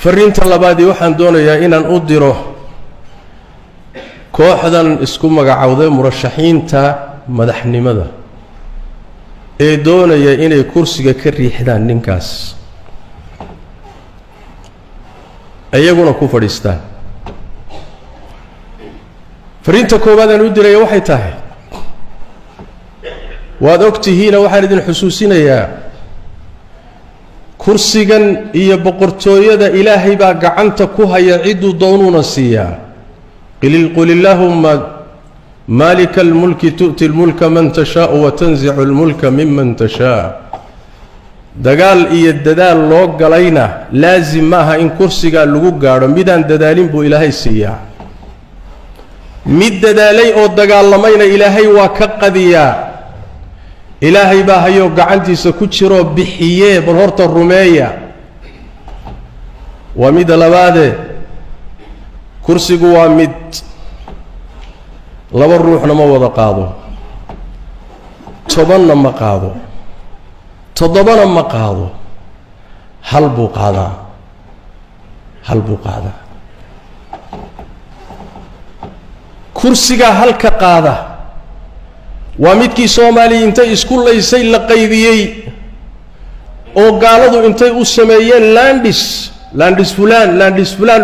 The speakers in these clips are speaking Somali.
fariinta labaad waxaan doonayaa inaan u diro kooxdan isku magacawday murashaxiinta madaxnimada ee doonaya inay kursiga ka riixdaan ninkaas ayaguna ku fadhiistaan. fariinta koowaad aan u diraya waxay tahay waad ogtihiina waxaan idin xusuusinayaa kursigan iyo boqortooyada ilaahay baa gacanta ku haya ciduu doonuuna siiyaa. qul illahumma maalika almulki tu'ti almulka man tashaa'u wa tanzicu almulka mimman tashaa'. dagaal iyo dadaal loo galayna laazim maaha in kursigaa lagu gaadho. midaan dadaalin buu ilaahay siiyaa. mid dadaalay oo dagaalamayna ilaahay waa ka qadiyaa. ilaahay baa hayoo gacantiisa ku jiroo bixiyee bal horta rumeeya. waa midda labaadee kursigu waa mid laba ruuxna ma wada qaado, 10na ma qaado, 7na ma qaado, hal buu qaadaa. kursigaa halka qaada waa midkii Soomaaliya intay isku laysay la qaybiyey oo gaaladu intay u sameeyeen landis fulaan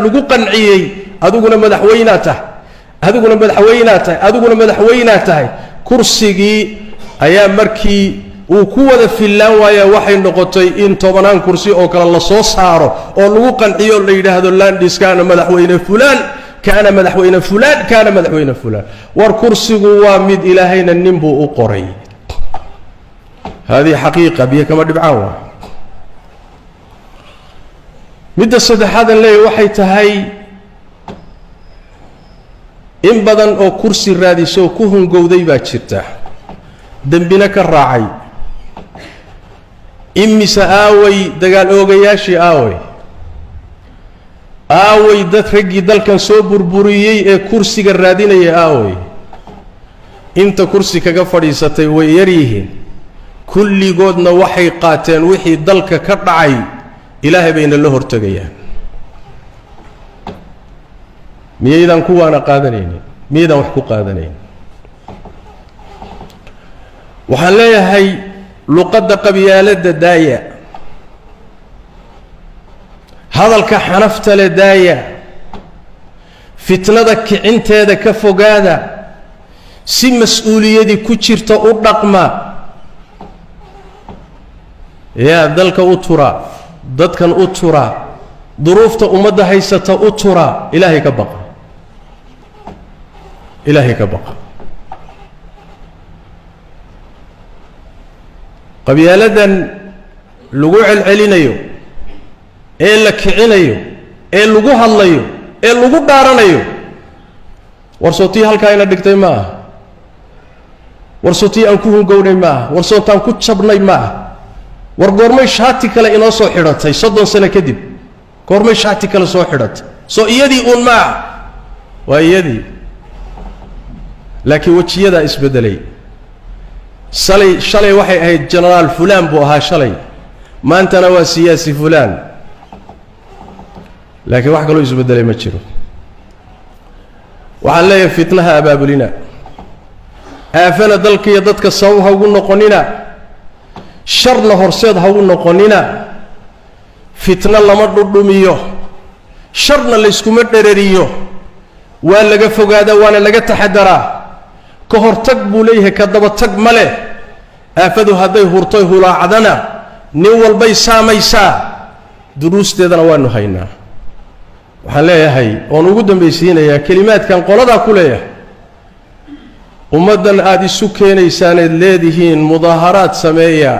lagu qanciyey adiguna madaxweynaha tahay. kursigii ayaa markii uu ku wada filaan waaya waxay noqotay in 10 kursi oo kale la soo saaro oo lagu qanciyo la yiraahdo landiskaana madaxweyne fulaan kaana madaxweyne fulaan. war kursigu waa mid ilaahayna ninbuu u qoray. هذه حقيقة بها كما دبعاوها. midda saddexaad leey waxay tahay in badan oo kursi raadiso ku hungowday baa jirta dambina ka raacay. imisa aaway dagaal oogayaashii aaway dad raggii dalkan soo burburiyey ee kursiga raadinaya aaway. inta kursi kaga fadhiisatay way yar yihiin kulligoodna waxay qaateen wixii dalka ka dhacay ilaahay bayna la hortagayaan. miyaydan kuwaana qaadanaynin, miyaydan wax ku qaadanaynin. waxaan leeyahay luqadda qabyaaladda daaya, hadalka xanafta le daaya, fitnada kicinteeda ka fogaada, si mas-uuliyadii ku jirta u dhaqma. yaa dalka u tura, dadkan u tura, duruufta ummadda haysata u tura. ilaahay ka baqa, ilaahay ka baqa. qabyaaladan lagu celcelinayo ee la kicinayo ee lagu hadlayo ee lagu dhaaranayo warsootii halkaa ina dhigtay ma aha, warsootii aan ku hungownay ma aha, warsootaan ku jabnay ma aha. war goormay shaati kale inoo soo xidhatay 30 sano kadib? goormay shaati kale soo xidhatay? soo iyadii uun ma aha, waa iyadii, laakiin wajiyadaa isbedelay. shalay waxay ahayd generaal fulaan buu ahaa shalay, maantana waa siyaasi fulaan, laakiin wax kaloo isbedelay ma jiro. waxaan leeyahay fitnaha abaabulina, aafana dalka iyo dadka sabab ha ugu noqonina, sharna horseed ha ugu noqonina. fitna lama dhudhumiyo, sharna layskuma dhereriyo, waa laga fogaadaa waana laga taxadaraa. ka hortag buu leeyahay, ka daba tag ma leh. aafadu hadday hurtay hulaacdana nin walbay saamaysaa, duruusteedana waanu haynaa. waxaan leeyahay oon ugu dambaysiinayaa kelimaadkan qoladaa ku leeyahay, ummaddan aad isu keenaysaaneed leedihiin mudaaharaad sameeya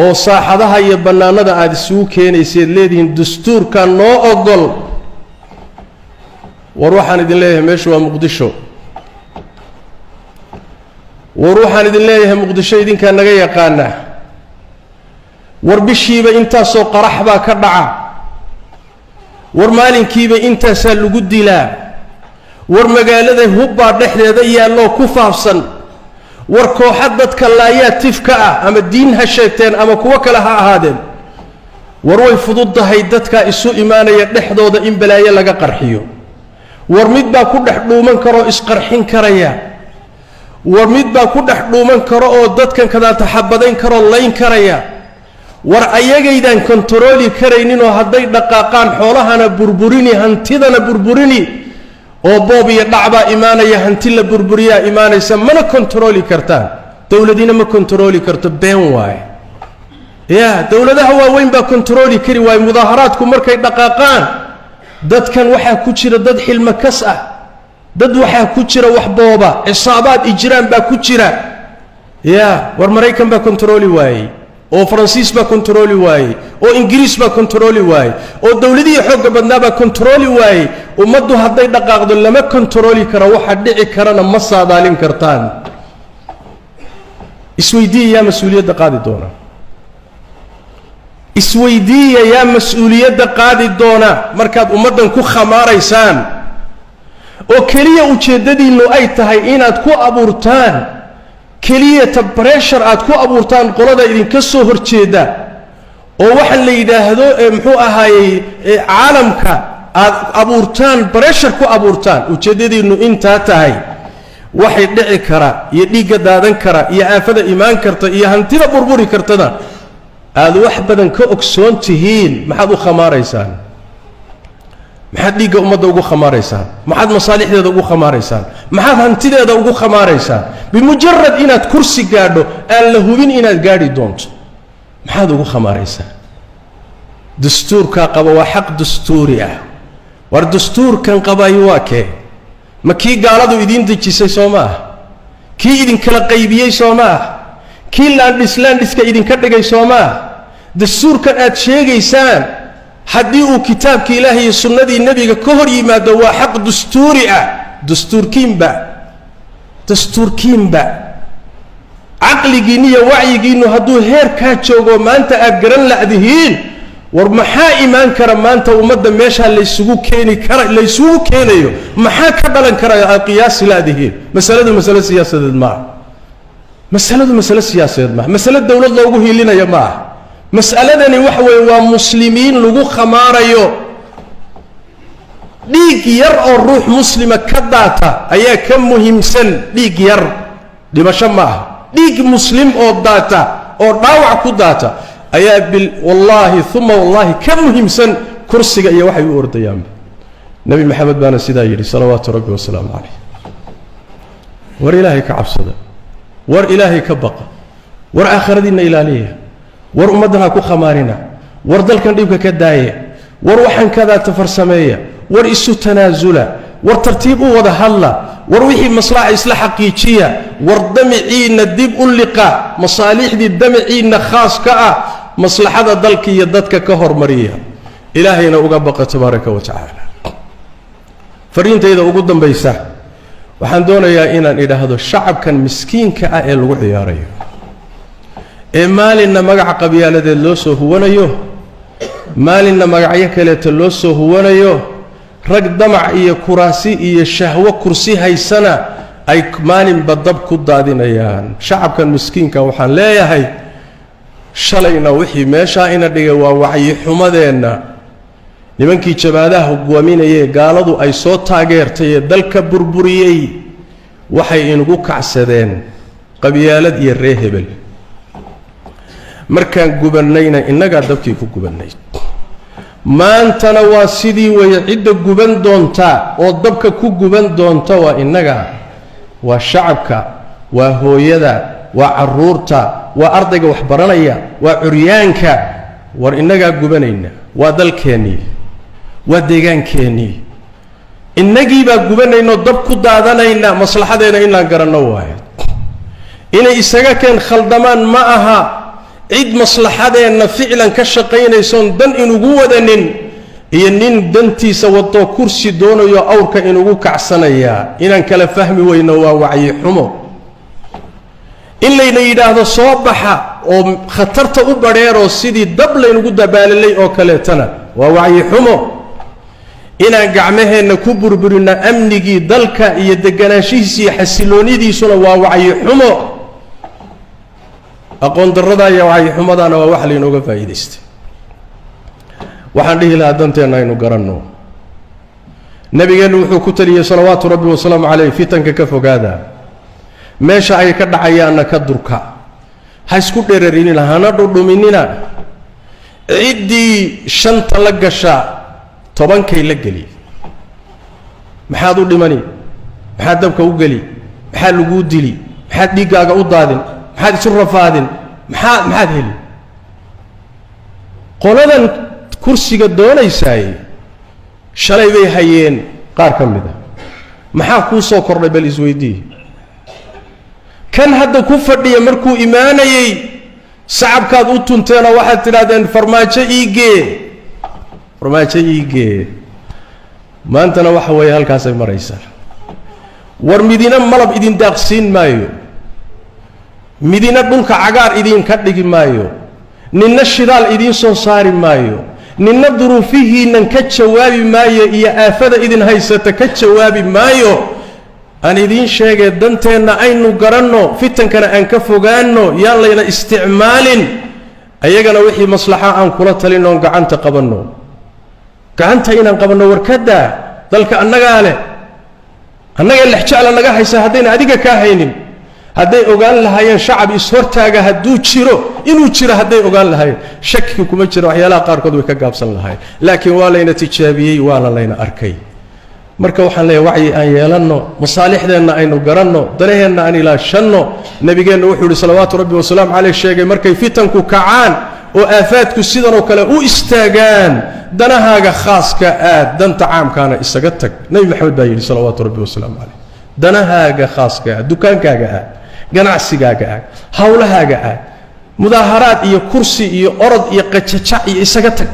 oo saaxadaha iyo bannaanada aad isugu keenayseed leedihiin dastuurka noo ogol. war waxaan idin leeyahay meeshu waa muqdisho. war waxaan idin leeyahay muqdisho idinkaa naga yaqaana. war bishiiba intaasoo qarax baa ka dhaca, war maalinkiiba intaasaa lagu dilaa, war magaalada hubbaa dhexdeeda yaalloo ku faafsan, war kooxa dadka laayaa tifka ah ama diin ha sheegteen ama kuwo kale ha ahaadeen war way fududahay dadka isu iimaanaya dhexdooda in balaayo laga qarxiyo war mid baa ku dhex dhuuman karo isqarxin karaya war mid baa ku dhex dhuuman karo oo dadkan kada taxabadayn karo layn karaya war ayagaydan kontrooli karaynin oo hadday dhaqaaqaan xoolahana burburini hantidana burburini oo boob iyo dhacba iimaanaya hanti la burburiyaa iimaanaysa mana kontrooli kartaan dawladina ma kontrooli karto been waay ya dawladaha waaweyn baa kontrooli kari waay mudaharaadku markay dhaqaaqaan dadkan waxaa ku jira dad xilma kas ah dad waxaa ku jira wax booba cisaabaad ijraan baa ku jira ya war maraykan baa kontrooli waayey oo faransiis baa kontrooli waayey oo ingiriis baa kontrooli waayey oo dawladihii xoogga badnaa baa kontrooli waayey ummaddu hadday dhaqaaqdo lama kontrooli karo waxa dhici karana ma saadaalin kartaan isweydiiya yaa mas-uuliyadda qaadi doona isweydiiya yaa mas-uuliyadda qaadi doona markaad ummaddan ku khamaaraysaan oo keliya ujeeddadiinnu ay tahay inaad ku abuurtaan keliyata breshar aad ku abuurtaan qolada idinka soo horjeeda oo waxaan la yidhaahdo muxuu ahaayey caalamka aad abuurtaan breshar ku abuurtaan ujeeddadiinnu intaa tahay waxay dhici kara iyo dhiigga daadan kara iyo aafada imaan karta iyo hantida burburi kartada aad wax badan ka ogsoon tihiin maxaad u khamaaraysaan maxaad dhiigga ummadda ugu khamaaraysaan maxaad masaalixdeeda ugu khamaaraysaan maxaad hantideeda ugu khamaaraysaan bimujarad inaad kursi gaadho aan la hubin inaad gaadhi doonto maxaad ugu khamaaraysaan dastuurkaa qaba waa xaq dastuuri ah war dastuurkan qabayo waa kee ma kii gaaladu idiin dejisay soo ma ah kii idinkala qaybiyey soo ma ah kii landhiska idinka dhigay soo ma ah dastuurkan aad sheegaysaan haddii uu kitaabkii ilaahay iyo sunnadii nebiga ka hor yimaado waa xaq dastuuri ah dastuurkiinba caqligiinni iyo wacyigiinnu hadduu heerkaa joogo maanta aad garan la'dihiin war maxaa imaan kara maanta ummadda meeshaa laysugu keenayo maxaa ka dhalan kara aad qiyaasi la'dihiin masaladu masale siyaasadeed maaha masale dawlad loogu hiilinayo ma aha mas'aladani waxa weeye waa muslimiin lagu khamaarayo dhiig yar oo ruux muslima ka daata ayaa ka muhiimsan dhiig yar dhimasho ma aha dhiig muslim oo daata oo dhaawac ku daata ayaa wallaahi uma wallaahi ka muhiimsan kursiga iyo waxay u ordayaanba nebi maxamed baana sidaa yidhi salawaatu rabbi wasalaamu calayh war ilaahay ka cabsada war ilaahay ka baqa war aakhiradiinna ilaaliya war ummaddan ha ku khamaarina war dalkan dhibka ka daaya war waxaan kadaata farsameeya war isu tanaasula war tartiib u wada hadla war wixii maslaxa isla xaqiijiya war damiciinna dib u liqa masaalixdii damiciinna khaas ka ah maslaxada dalka iyo dadka ka hormariya ilaahayna uga baqa tabaaraka wa tacaala fariintayda ugu dambaysa waxaan doonayaa inaan idhaahdo shacabkan miskiinka ah ee lagu ciyaarayo ee maalinna magaca qabyaaladeed loo soo huwanayo maalinna magacyo kaleeta loo soo huwanayo rag damac iyo kuraasi iyo shahwo kursi haysana ay maalinba dab ku daadinayaan shacabkan miskiinka waxaan leeyahay shalayna wixii meeshaa ina dhigay waa wacyi-xumadeenna nimankii jabaadaha hogaaminayee gaaladu ay soo taageertay ee dalka burburiyey waxay inugu kacsadeen qabyaalad iyo ree hebel markaan gubannayna innagaa dabkii ku gubannay maantana waa sidii weeye cidda guban doonta oo dabka ku guban doonta waa innaga waa shacabka waa hooyada waa carruurta waa ardayga wax baranaya waa curyaanka war innagaa gubanayna waa dalkeennii waa deegaankeenii innagii baa gubanaynoo dab ku daadanayna maslaxadeena inaan garanno waayo inay isaga keen khaldamaan ma aha cid maslaxadeenna ficlan ka shaqaynaysoon dan inugu wadanin iyo nin dantiisa wadoo kursi doonayo awrka inugu kacsanayaa inaan kala fahmi weyno waa wacyi xumo in layna yidhaahdo soo baxa oo khatarta u badheeroo sidii dab laynugu dabaalalay oo kaleetana waa wacyi xumo inaan gacmaheenna ku burburina amnigii dalka iyo deganaanshihiisa iyo xasiloonidiisuna waa wacyi xumo aqoon darrada iyo wacyi xumadaana waa wax laynooga faa'iidaystay waxaan dhihi lahaa danteena aynu garanno nabigeenu wuxuu ku taliyay salawaatu rabbi wa salaamu alayhi fitanka ka fogaada meesha ay ka dhacayaana ka durka ha isku dheerarinina hana dhudhuminina ciddii shanta la gasha tobankay la geli maxaad u dhimani maxaad dabka u geli maxaad lagu dili maxaad dhiigaaga u daadin maxaad isu rafaadin maxaad heli qoladan kursiga doonaysay shalay bay hayeen qaar ka mid ah maxaa kuu soo kordhay bal isweydii kan hadda ku fadhiya markuu imaanayay sacabkaad u tunteena waxaad tidhaahdeen farmaajo iigee maantana waxa weeye halkaasay maraysaa war midina malab idin daaqsiin maayo midina dhulka cagaar idinka dhigi maayo ninna shidaal idiin soo saari maayo ninna duruufihiinnan ka jawaabi maayo iyo aafada idin haysata ka jawaabi maayo aan idiin sheegay danteenna aynu garanno fitankana aan ka fogaanno yaan layna isticmaalin ayagana wixii maslaxa aan kula talin oon gacanta qabanno gacanta inaan qabanno warkadda dalka annagaa leh annaga lexjecla naga haysa haddayna adiga kaa haynin hadday ogaan lahaayeen shacab is-hortaaga hadduu jiro inuu jiro hadday ogaan lahaayeen shaki kuma jiro waxyaalaha qaarkood way ka gaabsan lahaayeen laakiin waa layna tijaabiyey waana layna arkay marka waxaan leeyahay wacyi aan yeelanno masaalixdeenna aynu garanno danaheenna aan ilaashanno nabigeenna wuxuu yidhi salawaatu rabbi wasalaamu caleyh sheegay markay fitanku kacaan oo aafaadku sidan oo kale u istaagaan danahaaga khaaska aad danta caamkaana isaga tag nebi maxamed baa yidhi salawaatu rabbi wasalaamu caleyh danahaaga khaaska aad dukaankaaga aad ganacsigaaga aad hawlahaaga aad mudaaharaad iyo kursi iyo orod iyo qajajac iyo isaga tag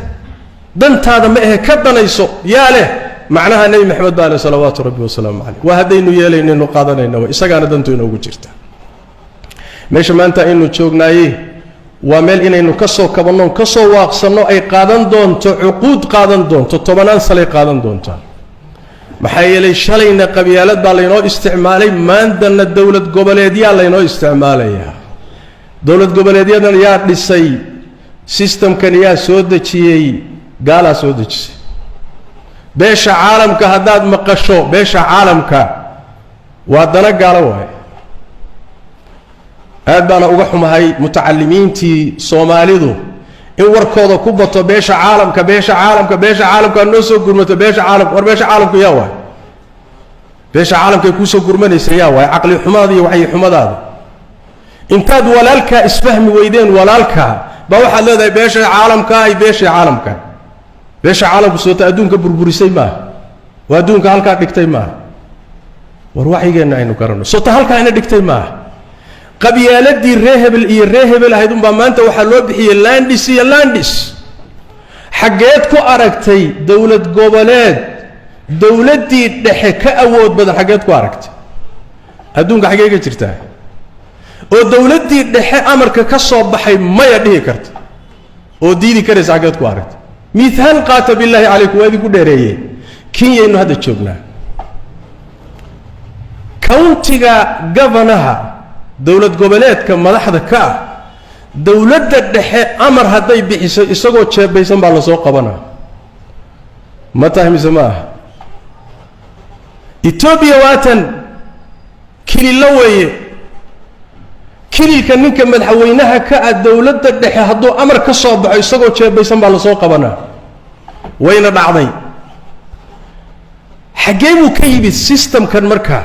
dantaada ma ahe ka danayso yaa leh macnaha nebi maxamed baa leh salawaatu rabbi wasalaamu caleyh waa haddaynu yeelaynaynu qaadanayna isagaana dantu inoogu jirta meesha maanta aynu joognaayey waa meel inaynu ka soo kabanno ka soo waaqsanno ay qaadan doonto cuquud qaadan doonto tobanaan salay qaadan doontaa maxaa yeelay shalayna qabyaalad baa laynoo isticmaalay maantana dowlad goboleedyaa laynoo isticmaalayaa dowlad goboleedyadan yaa dhisay sistamkan yaa soo dejiyey gaalaa soo dejisay beesha caalamka haddaad maqasho beesha caalamka waa dana gaalo waaye aad baana uga xumahay mutacalimiintii soomaalidu in warkooda ku bato beesha caalamka noo soo gurmato beesha caalamka war beesha caalamku yaa waay beesha caalamkay kuu soo gurmanaysa yaa waay caqli xumadaada iyo waxyi xumadaada intaad walaalkaa isfahmi weydeen walaalkaa baa waxaad leedahay beesha caalamka ay beesha caalamka beesha caalamku soota adduunka burburisay maaha waa adduunka halkaa dhigtay maaha war waxyigeenna aynu garanno soota halkaa ina dhigtay maaha qabyaaladii reehebel iyo reehebel ahayd unbaa maanta waxaa loo bixiyey landis iyo landis xaggeed ku aragtay dowlad goboleed dowladdii dhexe ka awood badan xaggeed ku aragtay adduunka xaggee ka jirtaa oo dowladdii dhexe amarka ka soo baxay maya dhihi karta oo diidi karaysa xaggeed ku aragtay mihaal qaata billaahi calaykum waa idinku dheereeyey kenyaynu hadda joognaa countiga governaha dowlad goboleedka madaxda ka ah dowladda dhexe amar hadday bixiso isagoo jeebaysan baa la soo qabanaa ma tahay mise ma aha etoobiya waatan kilillo weeye kililka ninka madaxweynaha ka ah dowladda dhexe hadduu amar ka soo baxo isagoo jeebaysan baa la soo qabanaa wayna dhacday xaggee buu ka yimid systemkan markaa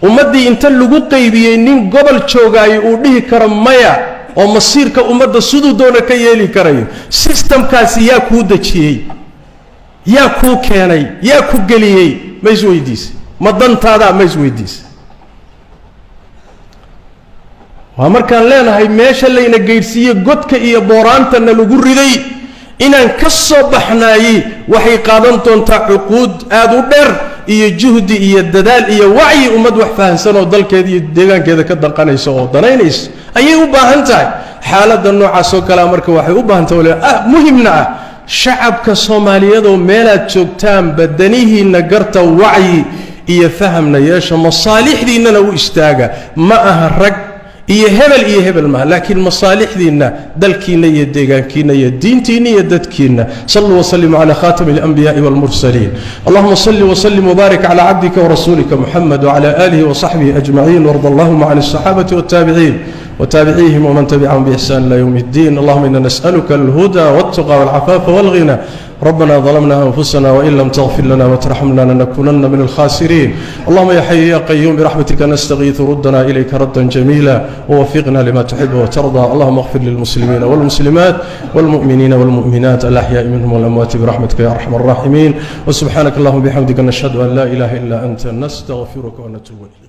ummaddii inta lagu qaybiyey nin gobol joogaayo uu dhihi karo maya oo masiirka ummadda siduu doona ka yeeli karayo sistamkaasi yaa kuu dejiyey yaa kuu keenay yaa ku geliyey ma isweydiisay ma dantaadaa ma isweydiisay waa markaan leenahay meesha layna gaydhsiiye godka iyo booraantana lagu riday inaan ka soo baxnaayey waxay qaadan doontaa cuquud aad u dheer iyo juhdi iyo dadaal iyo wacyi ummad wax fahansan oo dalkeeda iyo deegaankeeda ka danqanaysa oo danaynaysa ayay u baahan tahay xaaladda noocaas oo kalea marka waxay u baahan tahay muhimna ah shacabka soomaaliyeed oo meelaad joogtaan badanihiinna garta wacyi iyo fahamna yeesha masaalixdiinnana u istaaga ma aha rag iyo hebel ma laakiin masaalixdiina dalkiina iyo deegaankiina iyo diintiina iyo dadkiina sallu wa sallimu ala khatamil anbiya'i wal mursalin allahumma salli wa sallim wa barik ala 'abdika wa rasulika muhammad wa ala alihi wa sahbihi ajma'in warda allahumma 'an as-sahabati wat tabi'in وتابعيهم ومن تبعهم بإحسان إلى يوم الدين اللهم إنا نسألك الهدى والتقى والعفاف والغنى ربنا ظلمنا أنفسنا وإن لم تغفر لنا وترحمنا لنكونن من الخاسرين اللهم يا حي يا قيوم برحمتك نستغيث ردنا إليك ردا جميلا ووفقنا لما تحب وترضى اللهم اغفر للمسلمين والمسلمات والمؤمنين والمؤمنات الأحياء منهم والأموات برحمتك يا أرحم الراحمين وسبحانك اللهم بحمدك نشهد أن لا إله إلا أنت نستغفرك ونتوب إليك